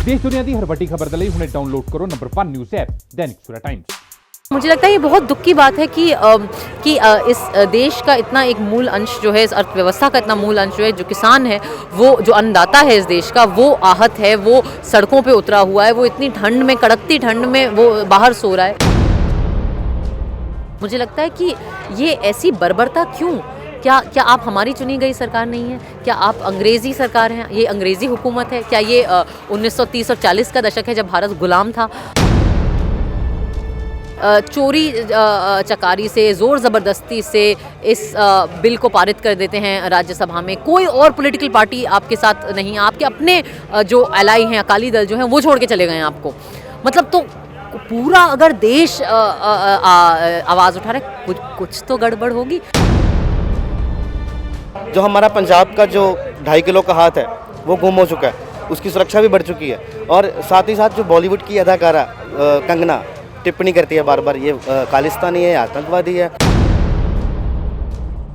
देश दुनिया की हर बड़ी खबर दे हुणे डाउनलोड करो number 1 news app Dainik Savera times. मुझे लगता है ये बहुत दुख की बात है कि इस देश का इतना एक मूल अंश जो है, इस अर्थव्यवस्था का इतना मूल अंश जो है, जो किसान है, वो जो अन्नदाता है इस देश का, वो आहत है, वो सड़कों पे उतरा हुआ है, वो इतनी ठंड में, कड़कती ठंड में वो बाहर सो रहा है। मुझे लगता है कि ये ऐसी बर्बरता क्यों? क्या आप हमारी चुनी गई सरकार नहीं है? क्या आप अंग्रेज़ी सरकार हैं? ये अंग्रेज़ी हुकूमत है? क्या ये 1930 और 40 का दशक है जब भारत गुलाम था? चोरी चकारी से, ज़ोर ज़बरदस्ती से इस बिल को पारित कर देते हैं राज्यसभा में। कोई और पॉलिटिकल पार्टी आपके साथ नहीं है, आपके अपने जो अलाई हैं, अकाली दल जो हैं, वो छोड़ के चले गए हैं आपको। मतलब तो पूरा अगर देश आवाज़ उठा रहा है, कुछ तो गड़बड़ होगी। जो हमारा पंजाब का जो 2.5 किलो का हाथ है वो गुम हो चुका है, उसकी सुरक्षा भी बढ़ चुकी है। और साथ ही साथ जो बॉलीवुड की अदाकारा कंगना टिप्पणी करती है बार बार, ये खालिस्तानी है, आतंकवादी है।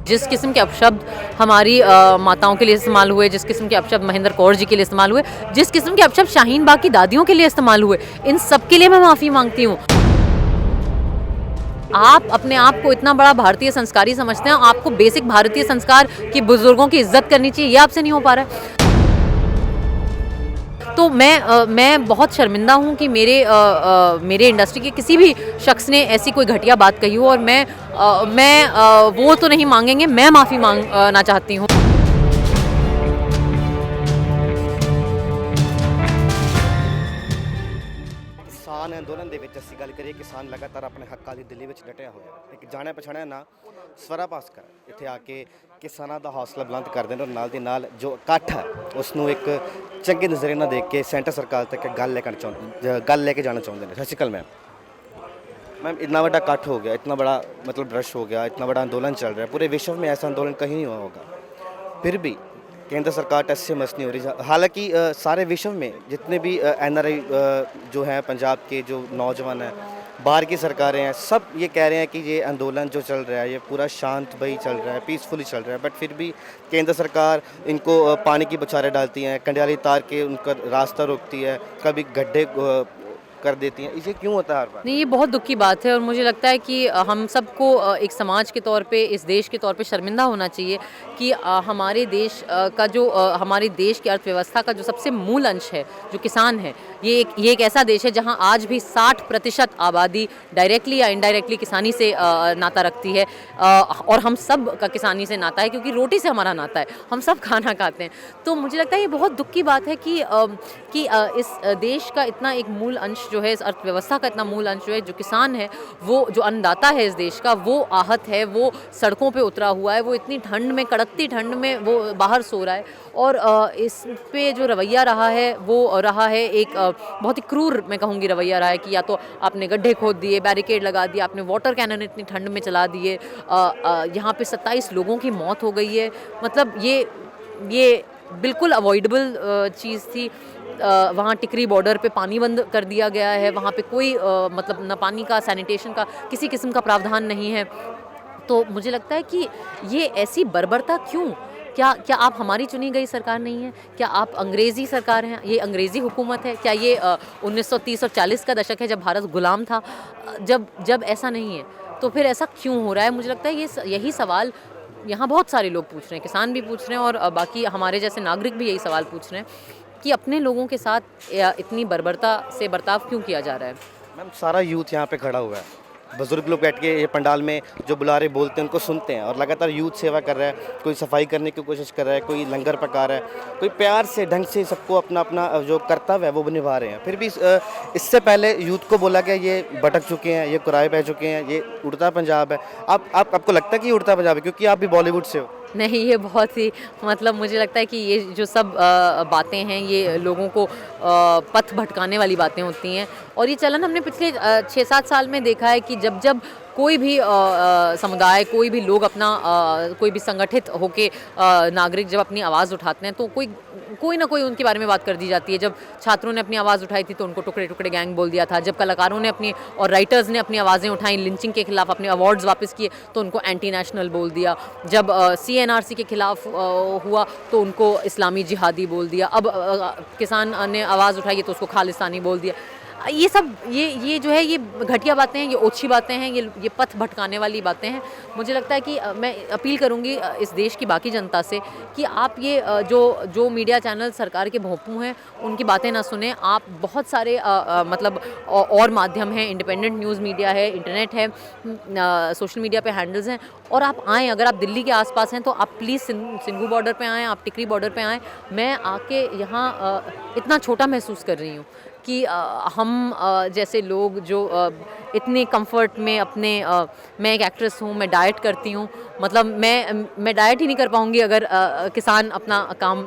जिस किस्म के अपशब्द हमारी माताओं के लिए इस्तेमाल हुए, जिस किस्म के अपशब्द महेंद्र कौर जी के लिए इस्तेमाल हुए, जिस किस्म के अपशब्द शाहीन बाग की दादियों के लिए इस्तेमाल हुए, इन सब के लिए मैं माफ़ी मांगती हूँ। आप अपने आप को इतना बड़ा भारतीय संस्कारी समझते हैं, आपको बेसिक भारतीय संस्कार कि बुजुर्गों की इज्जत करनी चाहिए, ये आपसे नहीं हो पा रहा है। तो मैं बहुत शर्मिंदा हूँ कि मेरे इंडस्ट्री के किसी भी शख्स ने ऐसी कोई घटिया बात कही हो, और मैं वो तो नहीं मांगेंगे, मैं माफ़ी मांगना चाहती हूँ। किसान अंदोलन ਦੇ ਵਿੱਚ ਅਸੀਂ ਗੱਲ ਕਰੀਏ, ਕਿਸਾਨ ਲਗਾਤਾਰ ਆਪਣੇ ਹੱਕਾਂ ਦੀ ਦਿੱਲੀ ਵਿੱਚ ਡਟਿਆ ਹੋਇਆ। ਇੱਕ ਜਾਣਿਆ ਪਛਾਣਿਆ ਨਾ ਸਵਰਾ ਭਾਸਕਰ ਇੱਥੇ ਆ ਕੇ ਕਿਸਾਨਾਂ ਦਾ ਹੌਸਲਾ ਬੁਲੰਦ ਕਰਦੇ ਨੇ, ਔਰ ਨਾਲ ਦੀ ਨਾਲ ਜੋ ਇਕੱਠ ਹੈ ਉਸ ਨੂੰ ਇੱਕ ਚੰਗੇ ਨਜ਼ਰੀਏ ਨਾਲ ਦੇਖ ਕੇ ਸੈਂਟਰ ਸਰਕਾਰ ਤੱਕ ਗੱਲ ਲੈ ਕੇ ਜਾਣਾ ਚਾਹੁੰਦੇ ਨੇ। ਸਤਿ ਸ਼੍ਰੀ ਅਕਾਲ मैम, इतना बड़ा इकट्ठ हो गया, इतना बड़ा मतलब रश हो गया, इतना बड़ा आंदोलन चल रहा है, पूरे विश्व में ऐसा आंदोलन कहीं नहीं हुआ होगा, फिर भी केंद्र सरकार टस से मस नहीं हो रही। हालांकि सारे विश्व में जितने भी NRI जो हैं पंजाब के जो नौजवान हैं, बाहर की सरकारें हैं, सब ये कह रहे हैं कि ये आंदोलन जो चल रहा है ये पूरा शांत भई चल रहा है, पीसफुली चल रहा है, बट फिर भी केंद्र सरकार इनको पानी की बौछारें डालती हैं, कंडियाली तार के उनका रास्ता रोकती है, कभी गड्ढे कर देती हैं। इसे क्यों होता है हर बार? नहीं, ये बहुत दुख की बात है, और मुझे लगता है कि हम सबको एक समाज के तौर पे, इस देश के तौर पे शर्मिंदा होना चाहिए कि हमारे देश का जो हमारे देश की अर्थव्यवस्था का जो सबसे मूल अंश है, जो किसान है, ये एक ऐसा देश है जहां आज भी 60% आबादी डायरेक्टली या इनडायरेक्टली किसानी से नाता रखती है, और हम सब का किसानी से नाता है, क्योंकि रोटी से हमारा नाता है, हम सब खाना खाते हैं। तो मुझे लगता है ये बहुत दुख की बात है कि इस देश का इतना एक मूल अंश जो है, इस अर्थव्यवस्था का इतना मूल अंश जो है, जो किसान है, वो जो अन्नदाता है इस देश का, वो आहत है, वो सड़कों पे उतरा हुआ है, वो इतनी ठंड में, कड़कती ठंड में वो बाहर सो रहा है। और इस पे जो रवैया रहा है, वो रहा है एक बहुत ही क्रूर, मैं कहूँगी, रवैया रहा है कि या तो आपने गड्ढे खोद दिए, बैरिकेड लगा दिया, आपने वाटर कैनन इतनी ठंड में चला दिए, यहाँ पे 27 लोगों की मौत हो गई है। मतलब ये बिल्कुल अवॉइडेबल चीज़ थी। वहाँ टिकरी बॉर्डर पे पानी बंद कर दिया गया है, वहाँ पे कोई मतलब न पानी का, सैनिटेशन का किसी किस्म का प्रावधान नहीं है। तो मुझे लगता है कि ये ऐसी बर्बरता क्यों? क्या आप हमारी चुनी गई सरकार नहीं है? क्या आप अंग्रेज़ी सरकार हैं? ये अंग्रेज़ी हुकूमत है? क्या ये 1930 और 40 का दशक है जब भारत गुलाम था? जब ऐसा नहीं है तो फिर ऐसा क्यों हो रहा है? मुझे लगता है यही सवाल यहाँ बहुत सारे लोग पूछ रहे हैं, किसान भी पूछ रहे हैं, और बाकी हमारे जैसे नागरिक भी यही सवाल पूछ रहे हैं कि अपने लोगों के साथ इतनी बर्बरता से बर्ताव क्यों किया जा रहा है। मैम, सारा यूथ यहाँ पे खड़ा हुआ है, बुजुर्ग लोग बैठ के ये पंडाल में जो बुलारे बोलते हैं उनको सुनते हैं, और लगातार यूथ सेवा कर रहा है, कोई सफाई करने की कोशिश कर रहा है, कोई लंगर पका रहा है, कोई प्यार से ढंग से सबको अपना अपना जो कर्तव्य है वो निभा रहे हैं। फिर भी इससे पहले यूथ को बोला गया ये भटक चुके हैं, ये कुराए बह चुके हैं, ये उड़ता पंजाब है। आपको लगता है कि ये उड़ता पंजाब है क्योंकि आप भी बॉलीवुड से हो? नहीं, ये बहुत ही मतलब मुझे लगता है कि ये जो सब बातें हैं, ये लोगों को पथ भटकाने वाली बातें होती हैं, और ये चलन हमने पिछले 6-7 साल में देखा है कि जब कोई भी समुदाय, कोई भी लोग अपना कोई भी संगठित होके नागरिक जब अपनी आवाज़ उठाते हैं तो कोई ना कोई उनके बारे में बात कर दी जाती है। जब छात्रों ने अपनी आवाज़ उठाई थी तो उनको टुकड़े टुकड़े गैंग बोल दिया था। जब कलाकारों ने अपनी और राइटर्स ने अपनी आवाज़ें उठाई लिंचिंग के खिलाफ, अपने अवार्ड्स वापस किए तो उनको एंटी नेशनल बोल दिया। जब CNRC के खिलाफ हुआ तो उनको इस्लामी जिहादी बोल दिया। अब किसान ने आवाज़ उठाई तो उसको खालिस्तानी बोल दिया। ये सब ये जो है ये घटिया बातें हैं, ये ओछी बातें हैं, ये पथ भटकाने वाली बातें हैं। मुझे लगता है कि मैं अपील करूंगी इस देश की बाकी जनता से कि आप ये जो मीडिया चैनल सरकार के भोंपू हैं उनकी बातें ना सुने। आप बहुत सारे मतलब और माध्यम हैं, इंडिपेंडेंट न्यूज़ मीडिया है, इंटरनेट है, सोशल मीडिया पे हैंडल्स हैं और आप आएँ। अगर आप दिल्ली के आसपास हैं तो आप प्लीज़ सिंघू बॉर्डर पे आएँ, आप टिकरी बॉर्डर पे आएँ। मैं आके यहाँ इतना छोटा महसूस कर रही हूँ कि हम जैसे लोग जो इतने कंफर्ट में अपने मैं एक एक्ट्रेस हूँ, मैं डाइट करती हूँ, मतलब मैं डाइट ही नहीं कर पाऊँगी अगर किसान अपना काम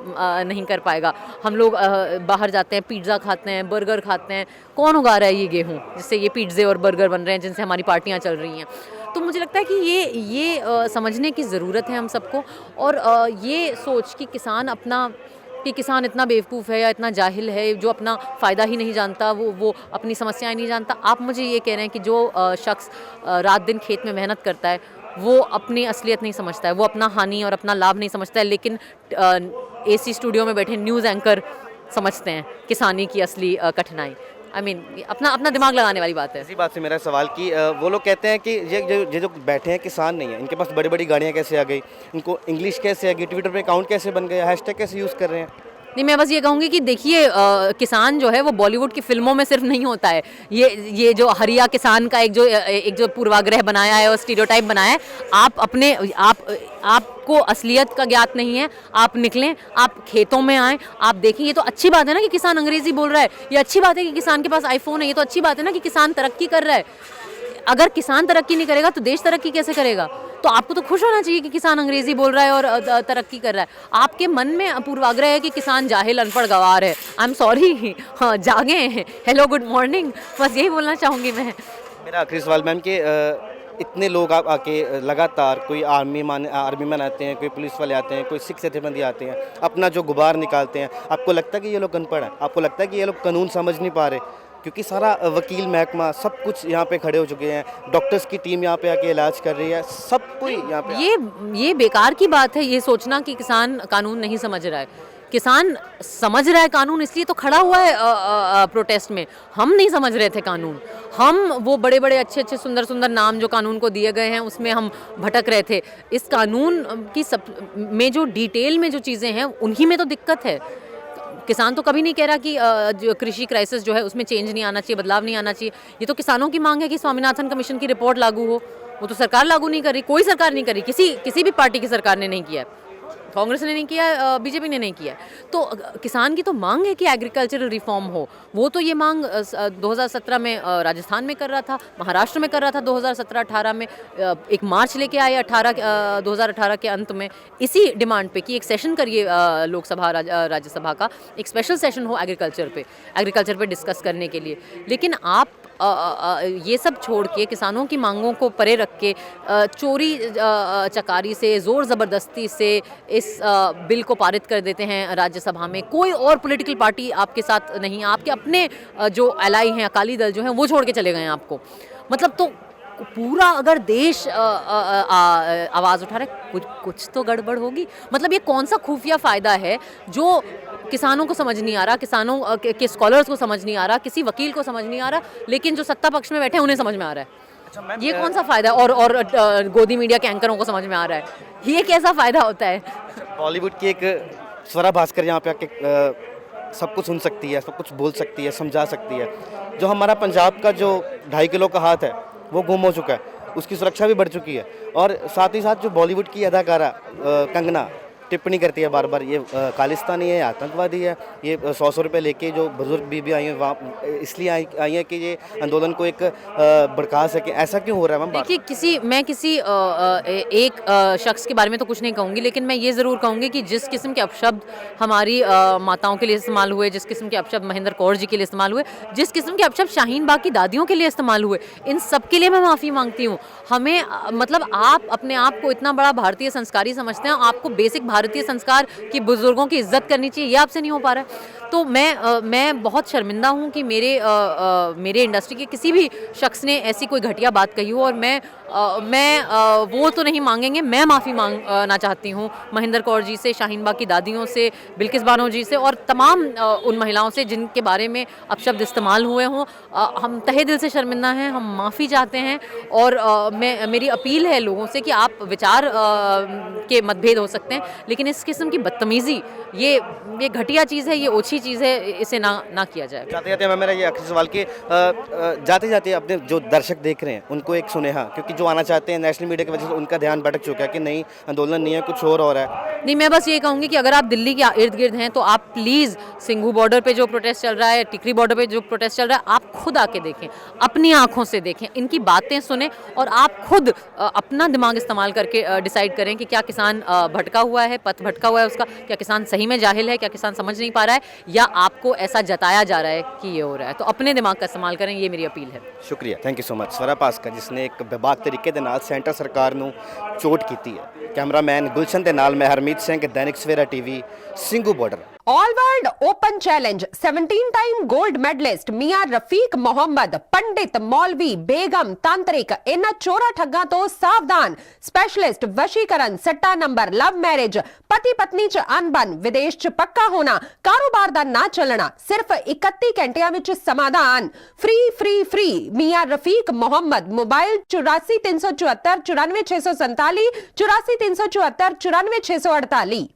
नहीं कर पाएगा। हम लोग बाहर जाते हैं, पिज़्ज़ा खाते हैं, बर्गर खाते हैं। कौन उगा रहा है ये गेहूँ जिससे ये पिज़्ज़े और बर्गर बन रहे हैं, जिनसे हमारी पार्टियाँ चल रही हैं? तो मुझे लगता है कि ये समझने की ज़रूरत है हम सबको। और ये सोच कि किसान इतना बेवकूफ़ है या इतना जाहिल है जो अपना फ़ायदा ही नहीं जानता, वो अपनी समस्याएं नहीं जानता। आप मुझे ये कह रहे हैं कि जो शख्स रात दिन खेत में मेहनत करता है वो अपनी असलियत नहीं समझता है, वो अपना हानि और अपना लाभ नहीं समझता है, लेकिन AC स्टूडियो में बैठे न्यूज़ एंकर समझते हैं किसानी की असली कठिनाई। अपना दिमाग लगाने वाली बात है। इसी बात से मेरा सवाल कि वो लोग कहते हैं कि ये जो बैठे हैं किसान नहीं है, इनके पास बड़ी बड़ी गाड़ियाँ कैसे आ गई, इनको इंग्लिश कैसे आ गई, ट्विटर पे अकाउंट कैसे बन गए, हैशटैग कैसे यूज़ कर रहे हैं? नहीं, मैं बस ये कहूँगी कि देखिए किसान जो है वो बॉलीवुड की फिल्मों में सिर्फ नहीं होता है। ये जो हरिया किसान का एक जो पूर्वाग्रह बनाया है और स्टीरियोटाइप बनाया है, आपको असलियत का ज्ञात नहीं है। आप निकलें, आप खेतों में आएँ, आप देखें। ये तो अच्छी बात है ना कि किसान अंग्रेजी बोल रहा है, ये अच्छी बात है कि किसान के पास आईफोन है, ये तो अच्छी बात है ना कि किसान तरक्की कर रहा है। अगर किसान तरक्की नहीं करेगा तो देश तरक्की कैसे करेगा? तो आपको तो खुश होना चाहिए कि किसान अंग्रेजी बोल रहा है और तरक्की कर रहा है। आपके मन में पूर्वाग्रह है कि किसान जाहिल, अनपढ़, गंवार है। आई एम सॉरी, हाँ जागे हैं। हेलो, गुड मॉर्निंग, बस यही बोलना चाहूँगी मैं। मेरा आखिरी सवाल मैम कि इतने लोग आप आके लगातार, कोई आर्मी मैन आते हैं, कोई पुलिस वाले आते हैं, कोई सिख जथेबंदी आते हैं, अपना जो गुबार निकालते हैं, आपको लगता है कि ये लोग अनपढ़ हैं? आपको लगता है कि ये लोग कानून समझ नहीं पा रहे? क्योंकि सारा वकील महकमा सब कुछ यहाँ पे खड़े हो चुके हैं, डॉक्टर्स की टीम यहाँ पे आके इलाज कर रही है, सब कोई यहाँ पे। ये बेकार की बात है ये सोचना कि किसान कानून नहीं समझ रहा है। किसान समझ रहा है कानून, इसलिए तो खड़ा हुआ है प्रोटेस्ट में। हम नहीं समझ रहे थे कानून, हम वो बड़े बड़े अच्छे सुंदर सुंदर नाम जो कानून को दिए गए हैं उसमें हम भटक रहे थे। इस कानून की सब में जो डिटेल में जो चीज़ें हैं उन्हीं में तो दिक्कत है। किसान तो कभी नहीं कह रहा कि जो कृषि क्राइसिस जो है उसमें चेंज नहीं आना चाहिए, बदलाव नहीं आना चाहिए। ये तो किसानों की मांग है कि स्वामीनाथन कमीशन की रिपोर्ट लागू हो। वो तो सरकार लागू नहीं कर रही, कोई सरकार नहीं कर रही, किसी भी पार्टी की सरकार ने नहीं किया है। कांग्रेस ने नहीं किया, बीजेपी ने नहीं किया। तो किसान की तो मांग है कि एग्रीकल्चरल रिफॉर्म हो। वो तो ये मांग 2017 में राजस्थान में कर रहा था, महाराष्ट्र में कर रहा था 2017-18 में। एक मार्च लेके आए 2018 के अंत में इसी डिमांड पे कि एक सेशन करिए लोकसभा राज्यसभा का, एक स्पेशल सेशन हो एग्रीकल्चर पे डिस्कस करने के लिए। लेकिन आप ये सब छोड़ के किसानों की मांगों को परे रख के चोरी चकारी से, ज़ोर ज़बरदस्ती से इस बिल को पारित कर देते हैं राज्यसभा में। कोई और पॉलिटिकल पार्टी आपके साथ नहीं, आपके अपने जो एलाई हैं, अकाली दल जो हैं वो छोड़ के चले गए हैं आपको। मतलब तो पूरा अगर देश आवाज़ उठा रहा है, कुछ तो गड़बड़ होगी। मतलब ये कौन सा खुफिया फ़ायदा है जो किसानों को समझ नहीं आ रहा, किसानों के स्कॉलर्स को समझ नहीं आ रहा, किसी वकील को समझ नहीं आ रहा, लेकिन जो सत्ता पक्ष में बैठे हैं उन्हें समझ में आ रहा है। अच्छा, ये कौन सा फ़ायदा है? और गोदी मीडिया के एंकरों को समझ में आ रहा है, ये कैसा फ़ायदा होता है? बॉलीवुड की एक स्वरा भास्कर यहाँ पे आके सब कुछ सुन सकती है, सब कुछ बोल सकती है, समझा सकती है। जो हमारा पंजाब का जो 2.5 किलो का हाथ है वो गुम हो चुका है, उसकी सुरक्षा भी बढ़ चुकी है। और साथ ही साथ जो बॉलीवुड की अदाकारा कंगना, टिप्पणी करती है बार बार, ये खालिस्तानी है, आतंकवादी है, ये 100 रुपये लेके जो बुजुर्ग बीबी आई हैं वहाँ इसलिए आई हैं कि ये आंदोलन को एक भड़का सके। ऐसा क्यों हो रहा है मैम? देखिए मैं किसी एक शख्स के बारे में तो कुछ नहीं कहूँगी, लेकिन मैं ये ज़रूर कहूँगी कि जिस किस्म के अपशब्द हमारी माताओं के लिए इस्तेमाल हुए, जिस किस्म के अपशब्द महेंद्र कौर जी के लिए इस्तेमाल हुए, जिस किस्म के अपशब्द शाहीन बाग की दादियों के लिए इस्तेमाल हुए, इन सब के लिए मैं माफ़ी मांगती हूँ। हमें मतलब आप अपने आप को इतना बड़ा भारतीय संस्कारी समझते हैं, आपको बेसिक भारतीय संस्कार की बुजुर्गों की इज्जत करनी चाहिए, ये आपसे नहीं हो पा रहा है। तो मैं बहुत शर्मिंदा हूँ कि मेरे इंडस्ट्री के किसी भी शख्स ने ऐसी कोई घटिया बात कही हो, और मैं वो तो नहीं मांगेंगे, मैं माफ़ी मांगना चाहती हूँ महेंद्र कौर जी से, शाहीन बाग की दादियों से, बिल्किस बानो जी से और तमाम उन महिलाओं से जिनके बारे में अपशब्द इस्तेमाल हुए हों। हम तहे दिल से शर्मिंदा हैं, हम माफ़ी चाहते हैं, और मेरी अपील है लोगों से कि आप विचार के मतभेद हो सकते हैं, लेकिन इस किस्म की बदतमीज़ी ये घटिया चीज़ है, ये ओछी चीज़ है, इसे ना किया जाए। जाते जाते मैं मेरा ये आखिरी सवाल कि जाते जाते अपने जो दर्शक देख रहे हैं उनको एक सुनेहा, क्योंकि जो आना चाहते हैं नेशनल मीडिया की वजह से उनका ध्यान भटक चुका है कि नहीं आंदोलन नहीं है, कुछ और हो रहा है। नहीं, मैं बस ये कहूँगी कि अगर आप दिल्ली के इर्द गिर्द हैं तो आप प्लीज़ सिंघू बॉर्डर पे जो प्रोटेस्ट चल रहा है, टिकरी बॉर्डर पे जो प्रोटेस्ट चल रहा है, आप खुद आके देखें, अपनी आंखों से देखें, इनकी बातें सुने, और आप खुद अपना दिमाग इस्तेमाल करके डिसाइड करें कि क्या किसान भटका हुआ है, पथ भटका हुआ है उसका, क्या किसान सही में जाहिल है, क्या किसान समझ नहीं पा रहा है, या आपको ऐसा जताया जा रहा है कि ये हो रहा है। तो अपने दिमाग का इस्तेमाल करें, ये मेरी अपील है। शुक्रिया, थैंक यू सो मच। स्वरा पास्कर जिसने एक बेबाक तरीके ਦੇ ਨਾਲ सेंटर सरकार ਨੂੰ चोट ਕੀਤੀ है। कैमरामैन गुलशन ਦੇ ਨਾਲ मैं Harmeet Singh, Dainik Savera TV, Singhu border. All world open challenge 17 time gold medalist Miyan Rafiq Mohammad, पंडित, मौलवी, बेगम, तांत्रिक, इन चोरा ठग्गां तो सावधान। स्पेशलिस्ट वशीकरण, सट्टा नंबर, लव मैरिज, पति पत्नी च अनबन, विदेश च पक्का होना, कारोबार दा ना चलना, सिर्फ 31 घंटिया विच समाधान। फ्री फ्री फ्री मियां रफीक मोहम्मद। मोबाइल 84 374 94 647, 84 374 94 648।